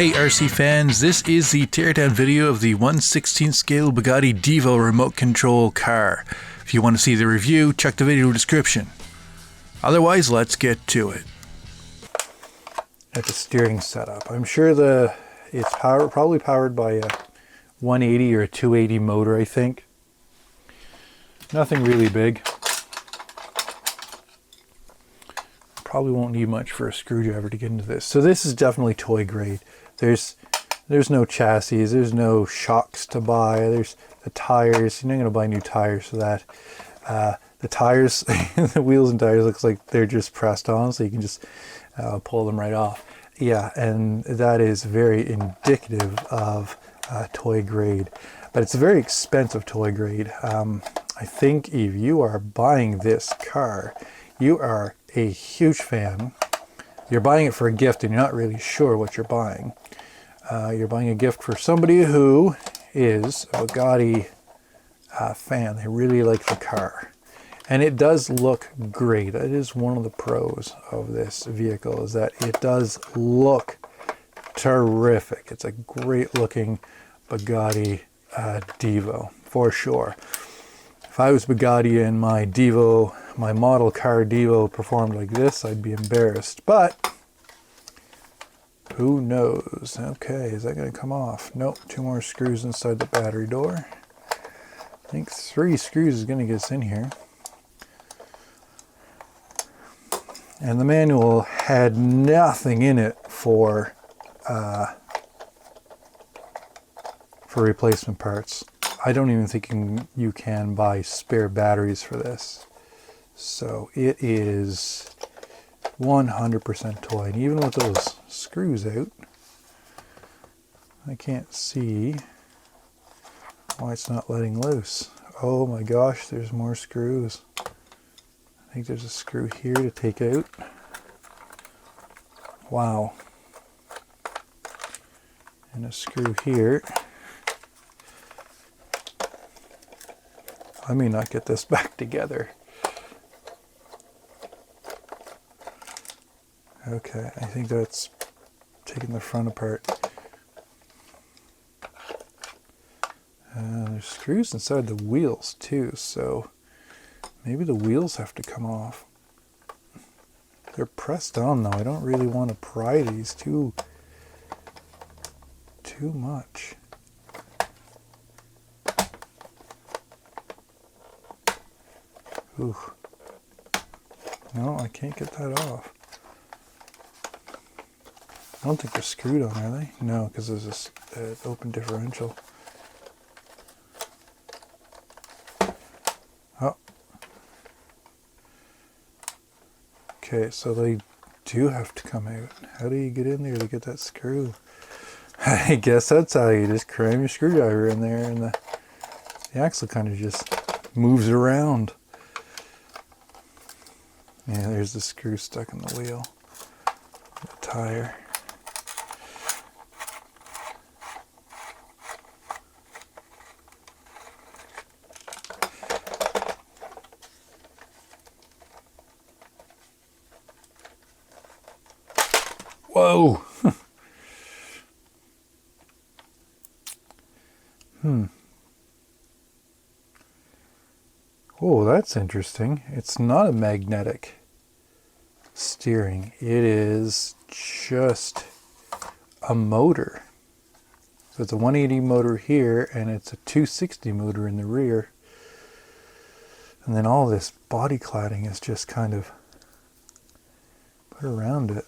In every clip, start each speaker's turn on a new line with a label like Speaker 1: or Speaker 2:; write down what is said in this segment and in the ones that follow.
Speaker 1: Hey RC fans, this is the teardown video of the 1/16 scale Bugatti Divo remote control car. If you want to see the review, check the video description. Otherwise, let's get to it. At the steering setup, I'm sure it's probably powered by a 180 or a 280 motor, I think. Nothing really big. Probably won't need much for a screwdriver to get into this. So this is definitely toy grade. There's no chassis, there's no shocks to buy, there's the tires. You're not going to buy new tires for that. The tires, the wheels and tires looks like they're just pressed on, so you can just pull them right off. Yeah, and that is very indicative of toy grade. But it's a very expensive toy grade. I think if you are buying this car, you are a huge fan. You're buying it for a gift and you're not really sure what you're buying. You're buying a gift for somebody who is a Bugatti fan. They really like the car. And it does look great. That is one of the pros of this vehicle, is that it does look terrific. It's a great looking Bugatti Divo, for sure. If I was Bugatti and my Divo, my model car Divo performed like this, I'd be embarrassed. But who knows? Okay, is that going to come off? Nope, 2 more screws inside the battery door. I think 3 screws is going to get us in here. And the manual had nothing in it for replacement parts. I don't even think you can buy spare batteries for this. So it is 100% toy. And even with those screws out, I can't see why it's not letting loose. Oh my gosh, there's more screws. I think there's a screw here to take out. Wow. And a screw here. I may not get this back together. Okay, I think that's taking the front apart. There's screws inside the wheels too, so maybe the wheels have to come off. They're pressed on though. I don't really want to pry these too much. Ooh. No, I can't get that off. I don't think they're screwed on, are they? No, because there's this open differential. Oh. Okay, so they do have to come out. How do you get in there to get that screw? I guess that's how you just cram your screwdriver in there, and the axle kind of just moves around. Yeah, there's the screw stuck in the wheel. The tire. Whoa! Oh, that's interesting. It's not a magnetic steering. It is just a motor. So it's a 180 motor here, and it's a 260 motor in the rear. And then all this body cladding is just kind of put around it.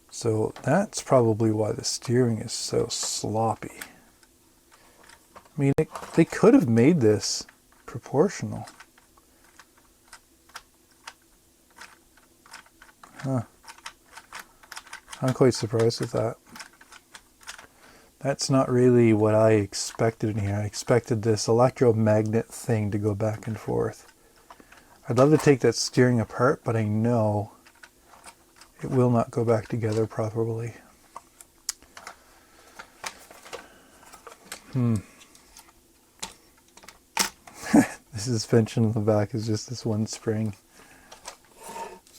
Speaker 1: So that's probably why the steering is so sloppy. I mean, they could have made this proportional. Huh. I'm quite surprised with that. That's not really what I expected in here. I expected this electromagnet thing to go back and forth. I'd love to take that steering apart, but I know it will not go back together properly. The suspension on the back is just this one spring.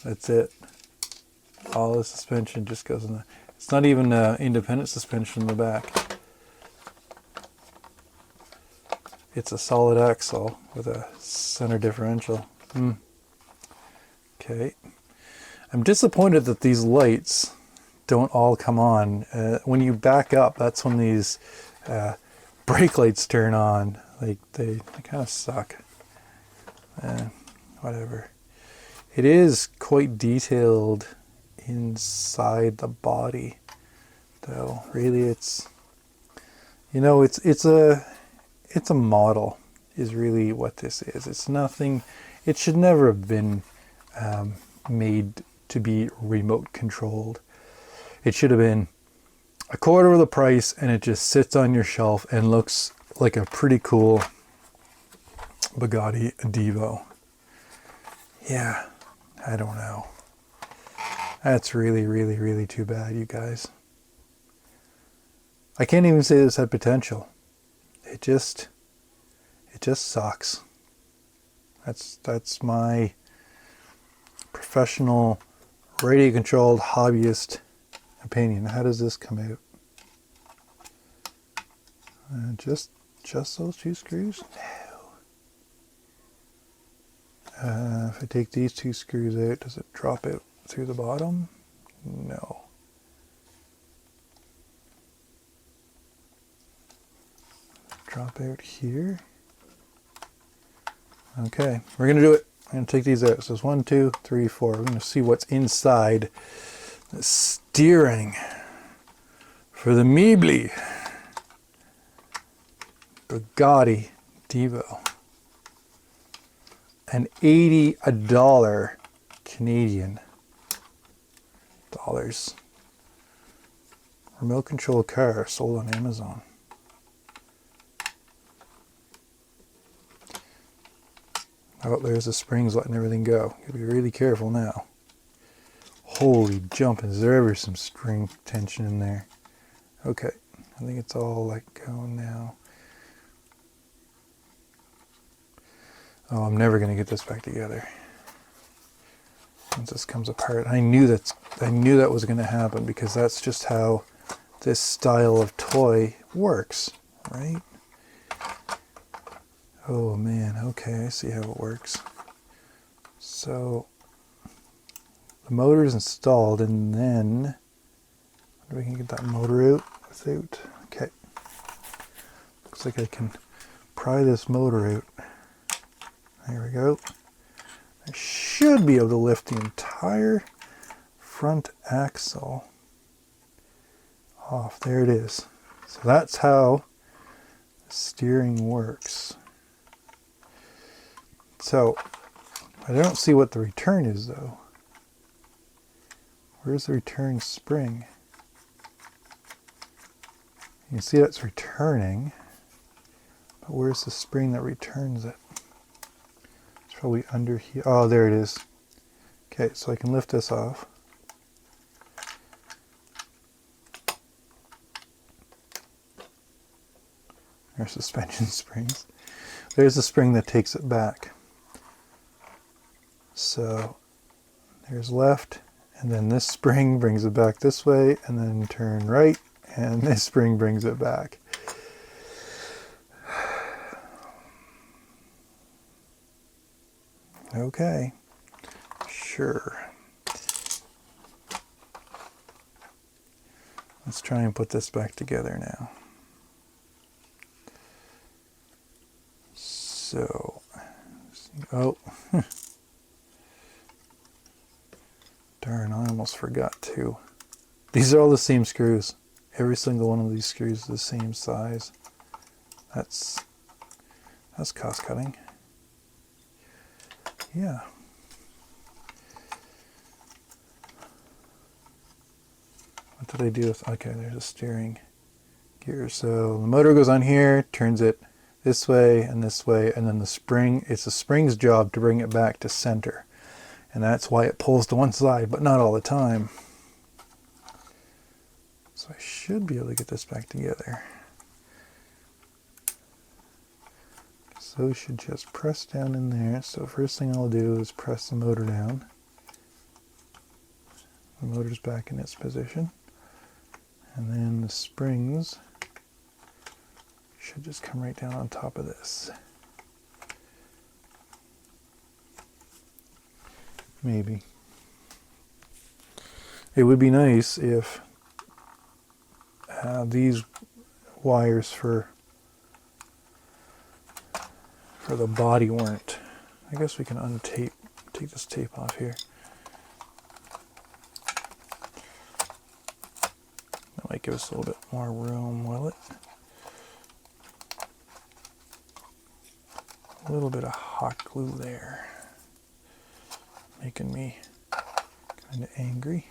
Speaker 1: That's it. All the suspension just goes in the... It's not even independent suspension in the back. It's a solid axle with a center differential. Okay. I'm disappointed that these lights don't all come on. When you back up, that's when these brake lights turn on. Like they kind of suck. Whatever. It is quite detailed inside the body, though. Really, it's, you know, it's a model is really what this is. It's nothing. It should never have been made to be remote controlled. It should have been a quarter of the price, and it just sits on your shelf and looks like a pretty cool Bugatti Divo. Yeah, I don't know. That's really, really, really too bad, you guys. I can't even say this had potential. It just sucks. That's my professional radio controlled hobbyist opinion. How does this come out? Just those two screws? No. If I take these two screws out, does it drop out through the bottom? No. Drop out here. Okay, we're going to do it. I'm going to take these out. So it's 1, 2, 3, 4. We're going to see what's inside the steering for the Miebely Bugatti Divo. And $80 Canadian dollars. Remote control car sold on Amazon. Oh, there's the springs letting everything go. Gotta be really careful now. Holy jumping, is there ever some spring tension in there? Okay, I think it's all let go now. Oh, I'm never gonna get this back together. Once this comes apart, I knew that was gonna happen, because that's just how this style of toy works, right? Oh man, okay, I see how it works. So the motor is installed, and then we can get that motor out without. Okay, looks like I can pry this motor out. There we go. I should be able to lift the entire front axle off. There it is. So that's how the steering works. So I don't see what the return is, though. Where's the return spring? You can see that's returning, but where's the spring that returns it? It's probably under here. Oh, there it is. Okay, so I can lift this off. There's suspension springs. There's the spring that takes it back. So there's left, and then this spring brings it back this way, and then turn right, and this spring brings it back. Okay, sure. Let's try and put this back together now. So, oh. Darn, I almost forgot to. These are all the same screws. Every single one of these screws is the same size. That's cost cutting. Yeah. What did I do with, okay, there's a steering gear. So the motor goes on here, turns it this way, and then the spring, it's the spring's job to bring it back to center. And that's why it pulls to one side, but not all the time. So I should be able to get this back together. So should just press down in there. So first thing I'll do is press the motor down. The motor's back in its position. And then the springs should just come right down on top of this. Maybe. It would be nice if these wires for the body weren't. I guess we can take this tape off here. That might give us a little bit more room, will it? A little bit of hot glue there, making me kind of angry.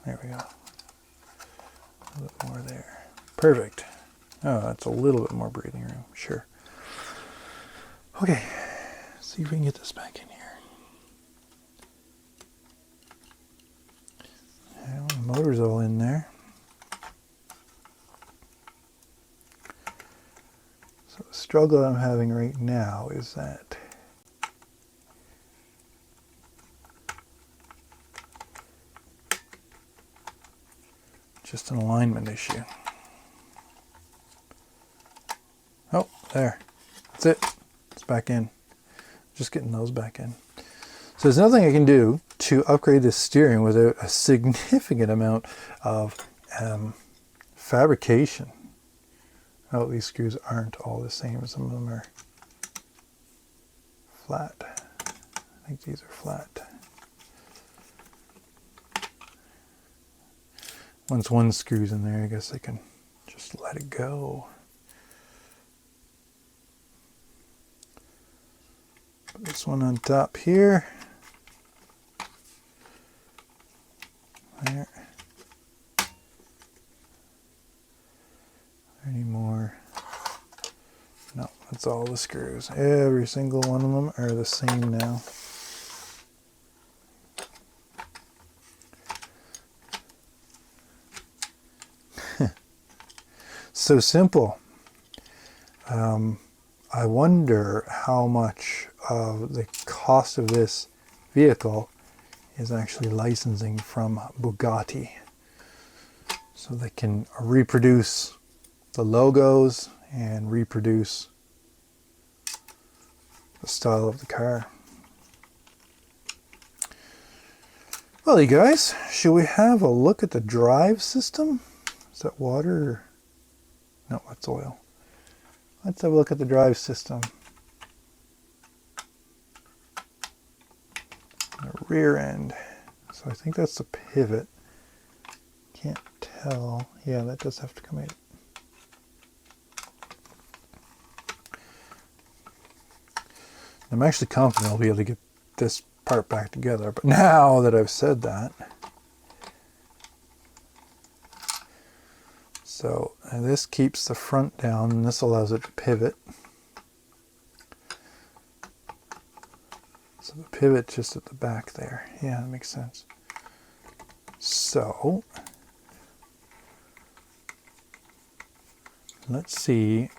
Speaker 1: There we go. A little bit more there. Perfect. Oh, that's a little bit more breathing room. Sure. Okay. See if we can get this back in here. Well, the motor's all in there. So the struggle I'm having right now is that just an alignment issue. Oh, there. That's it. It's back in. Just getting those back in. So there's nothing I can do to upgrade this steering without a significant amount of fabrication. Oh, these screws aren't all the same. Some of them are flat. I think these are flat. Once one screw's in there, I guess I can just let it go. Put this one on top here. There. Any more? No, that's all the screws. Every single one of them are the same now. So simple. I wonder how much of the cost of this vehicle is actually licensing from Bugatti, so they can reproduce the logos and reproduce the style of the car. Well, you guys, should we have a look at the drive system? Is that water? Or... no, that's oil. Let's have a look at the drive system. The rear end. So I think that's the pivot. Can't tell. Yeah, that does have to come out. I'm actually confident I'll be able to get this part back together. But now that I've said that, so this keeps the front down, and this allows it to pivot. So the pivot's just at the back there. Yeah, that makes sense. So let's see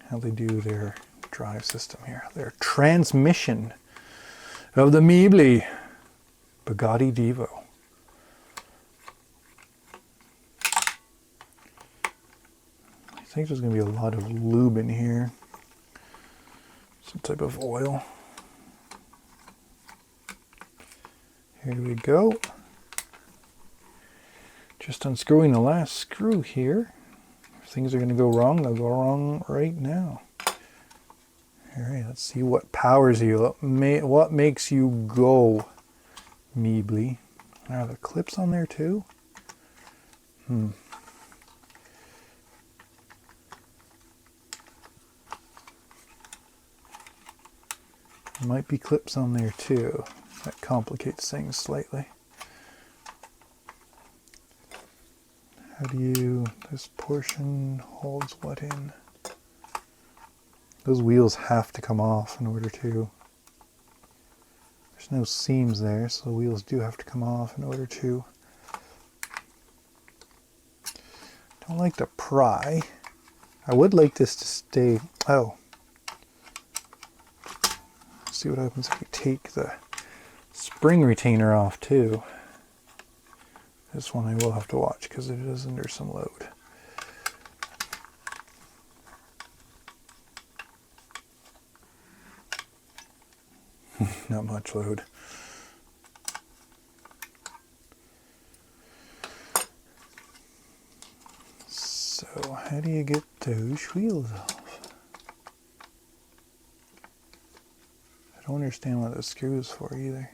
Speaker 1: how they do their drive system here. Their transmission of the Miebely Bugatti Divo. I think there's going to be a lot of lube in here. Some type of oil. Here we go. Just unscrewing the last screw here. If things are going to go wrong, they'll go wrong right now. All right, let's see what powers you. What makes you go, Miebely? Are the clips on there too? Might be clips on there too. That complicates things slightly. How do you, this portion holds what in? Those wheels have to come off in order to, there's no seams there, so the wheels do have to come off in order to, don't like to pry. I would like this to stay, oh. See what happens if we take the spring retainer off too. This one I will have to watch because it is under some load. Not much load. So how do you get those wheels off? I don't understand what the screw is for either.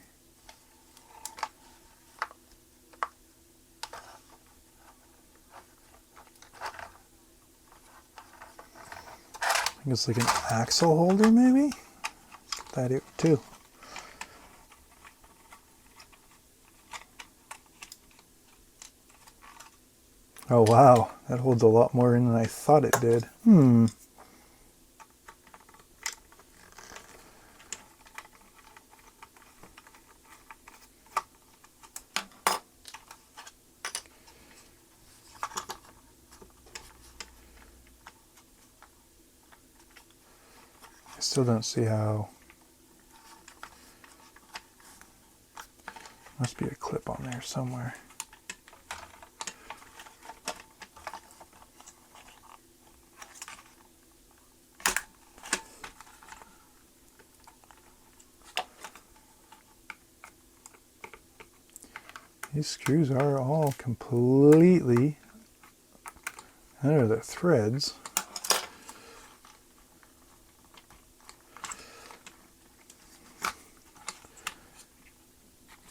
Speaker 1: I think it's like an axle holder maybe? That it too. Oh wow, that holds a lot more in than I thought it did. I still don't see how. Must be a clip on there somewhere. These screws are all completely under the threads.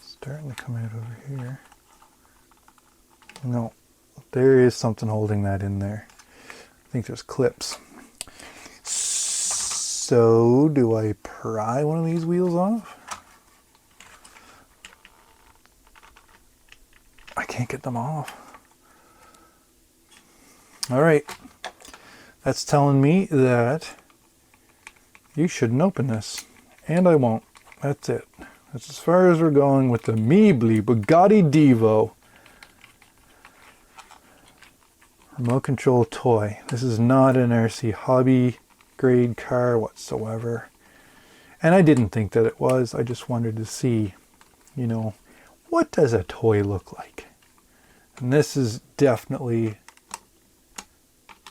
Speaker 1: Starting to come out over here. No, there is something holding that in there. I think there's clips. So, do I pry one of these wheels off? I can't get them off. All right. That's telling me that you shouldn't open this. And I won't. That's it. That's as far as we're going with the Miebely Bugatti Divo remote control toy. This is not an RC hobby grade car whatsoever. And I didn't think that it was. I just wanted to see, you know, what does a toy look like? And this is definitely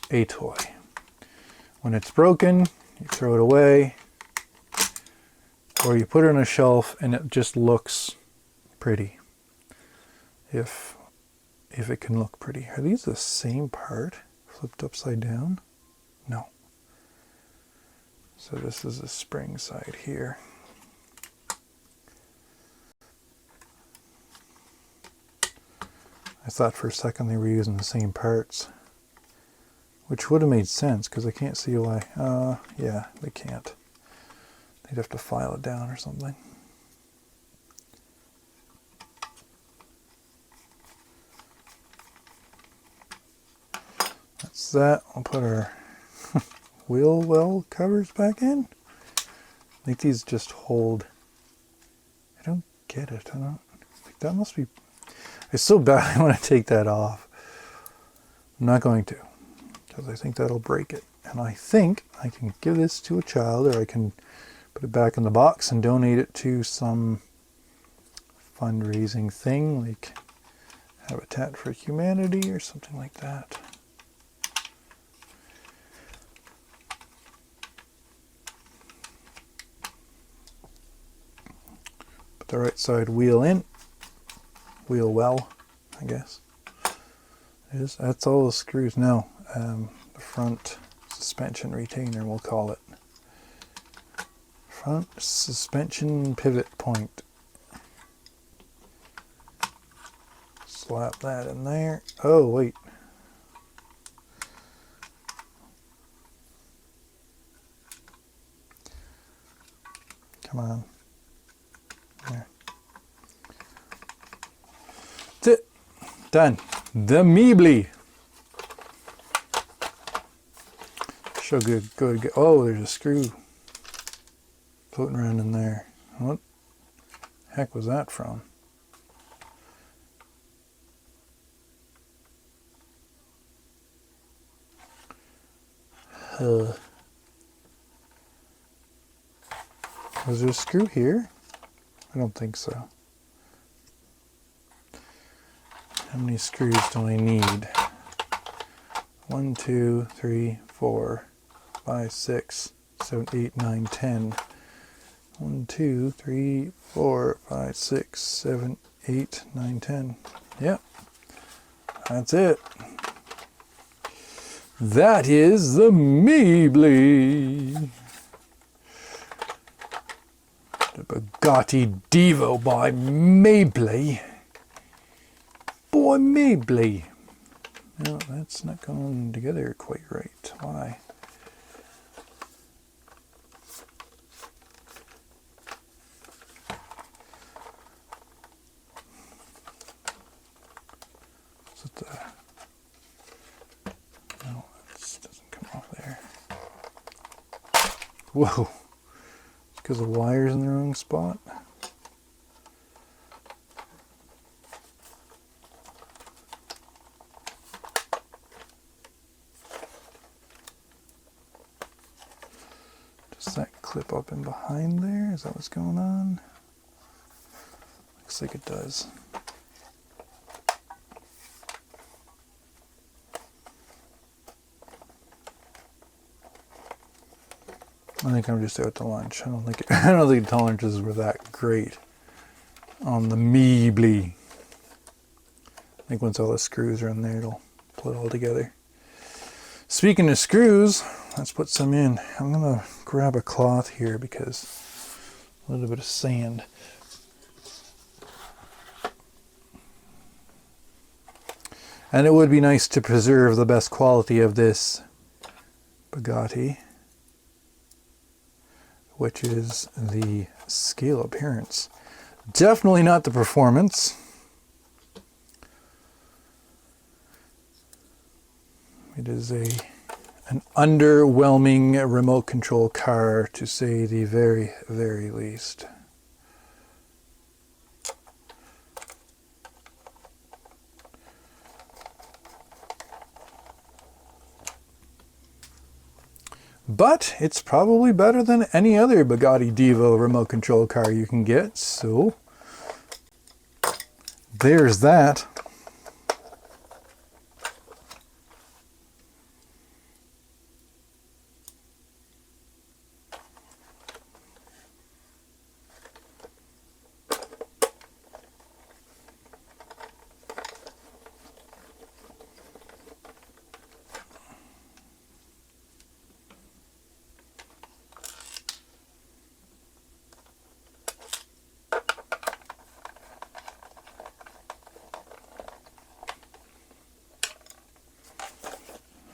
Speaker 1: a toy. When it's broken, you throw it away, or you put it on a shelf and it just looks pretty. If it can look pretty. Are these the same part flipped upside down? No. So this is the spring side here. I thought for a second they were using the same parts, which would have made sense because I can't see why. Yeah, they can't. They'd have to file it down or something. That's that. I'll put our wheel well covers back in. I think these just hold. I don't get it. I don't. That must be. I so badly want to take that off. I'm not going to, because I think that'll break it. And I think I can give this to a child, or I can put it back in the box and donate it to some fundraising thing like Habitat for Humanity or something like that. Put the right side wheel in. Wheel well, I guess. That's all the screws. No, the front suspension retainer, we'll call it. Front suspension pivot point. Slap that in there. Oh, wait. Come on. There. That's it. Done. The Miebely. So good. Oh, there's a screw floating around in there. What the heck was that from? Was there a screw here? I don't think so. How many screws do I need? 1, 2, 3, 4, 5, 6, 7, 8, 9, 10. 1, 2, 3, 4, 5, 6, 7, 8, 9, 10. Yep. That's it. That is the Miebely. The Bugatti Divo by Miebely. Boy, Miebely. No, that's not going together quite right. Why? Is it the... No, it doesn't come off there. Whoa. Because the wire's in the wrong spot. Does that clip up in behind there? Is that what's going on? Looks like it does. I think I'm just out to lunch. I don't think the tolerances were that great on the Miebely. I think once all the screws are in there, it'll pull it all together. Speaking of screws, let's put some in. I'm gonna grab a cloth here because a little bit of sand. And it would be nice to preserve the best quality of this Bugatti, which is the scale appearance. Definitely not the performance. It is an underwhelming remote control car, to say the very, very least. But it's probably better than any other Bugatti Divo remote control car you can get, so there's that.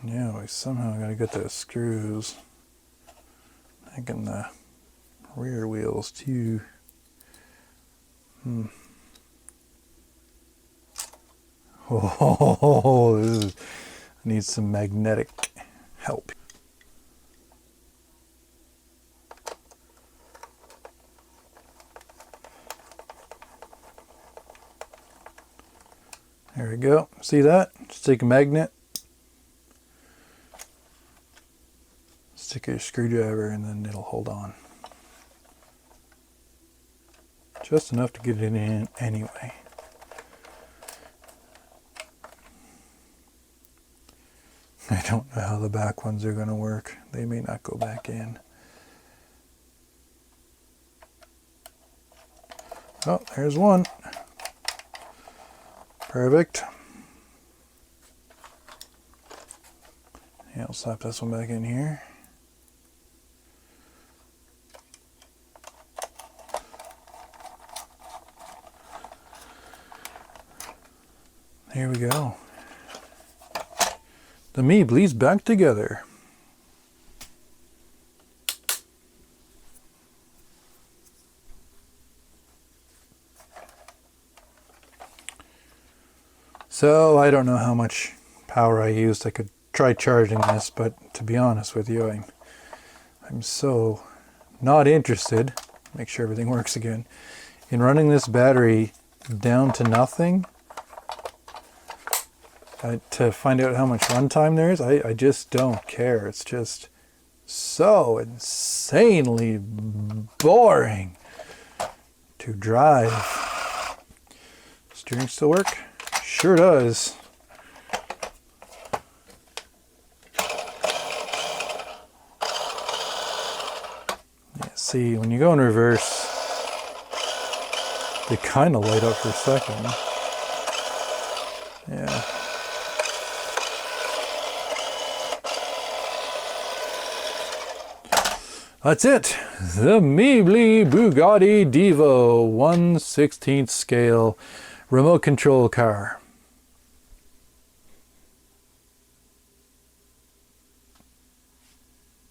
Speaker 1: Yeah, we somehow got to get those screws back in the rear wheels too. Oh, this needs some magnetic help. There we go. See that? Just take a magnet, stick a screwdriver, and then it'll hold on. Just enough to get it in anyway. I don't know how the back ones are going to work. They may not go back in. Oh, there's one. Perfect. Yeah, I'll slap this one back in here. There we go. The Miebly's back together. So I don't know how much power I used. I could try charging this, but to be honest with you, I'm so not interested. Make sure everything works again. In running this battery down to nothing, to find out how much runtime there is, I just don't care. It's just so insanely boring to drive. Steering still work? Sure does. Yeah, see, when you go in reverse, they kind of light up for a second. Yeah. That's it. The Miebely Bugatti Divo 1/16 scale remote control car.